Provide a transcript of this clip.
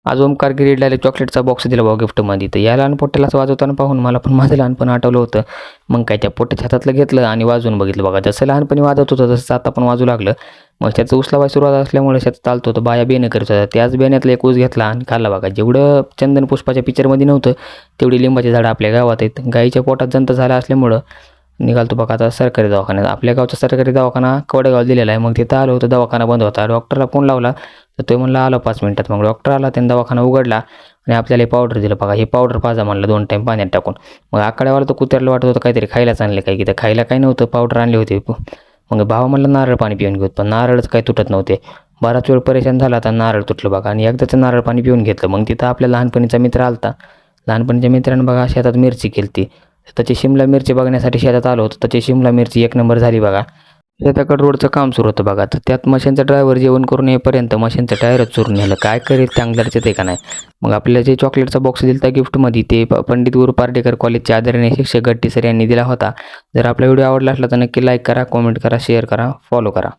आज ओमकार गिरीडला चॉकलेटचा बॉक्स दिला बाबा गिफ्टमध्ये. तर या लहान पोट्यालाच वाजवताना पाहून मला पण माझं लहानपण आठवलं होतं. मग काय त्या पोट्याच्या हातातलं घेतलं आणि वाजवून बघितलं बघा. जसं लहानपणी वाजवत होतं तसं आता पण वाजू लागलं. मग त्याचं उचलावाय सुरुवात असल्यामुळे शेतात चालतो होतं. बाया बेनं करत होत्या. त्याच बेण्यातला एक ऊस घेतला आणि खाल्ला बघा. जेवढं चंदन पुष्पाच्या पिक्चरमध्ये नव्हतं तेवढी लिंबाची झाडं आपल्या गावात आहेत. गाईच्या पोटात जंत झाला असल्यामुळं निघालतो बघा आता सरकारी दवाखान्यात. आपल्या गावचा सरकारी दवाखाना कवडेगाव दिलेला आहे. मग तिथं आलो होतं, दवाखाना बंद होता. डॉक्टरला फोन लावला तर तो म्हणला आलो 5 मिनिटात. मग डॉक्टर आला, त्यानं दवाखाना उघडला आणि आपल्याला हे पावडर दिलं बघा. हे पावडर पाजा म्हणलं 2 टाईम पाण्यात टाकून. मग आकड्यावर तर कुत्र्याला वाटत होतं काहीतरी खायलाच आणले काय, की तर खायला काही नव्हतं, पावडर आणले होते. मग भावा म्हणलं नारळ पाणी पिऊन घेऊ, पण नारळच काही तुटत नव्हते. बराच वेळ परेशान झाला आता नारळ तुटलं बघा. आणि एकदाचं नारळ पाणी पिऊन घेतलं. मग तिथं आपल्या लहानपणीचा मित्र आलता. लहानपणीच्या मित्रानं बघा शेतात मिरची केली. त्याची शिमला मिरची बघण्यासाठी शेतात आलो होतो. त्याची शिमला मिरची 1 नंबर झाली बघा. शेताकडं रोडचं काम सुरू होतं बघा. तर त्यात मशीनचा ड्रायव्हर जेवण करून येईपर्यंत मशीनचं टायरच चोरून नेलं. काय करेल चांगल्याच ते का नाही. मग आपल्याला जे चॉकलेटचा बॉक्स दिला त्या गिफ्टमध्ये ते पंडित गुरु पार्डेकर कॉलेजचे आदरणीय शिक्षक गट्टी सर यांनी दिला होता. जर आपला व्हिडिओ आवडला असला तर नक्की लाईक करा, कॉमेंट करा, शेअर करा, फॉलो करा.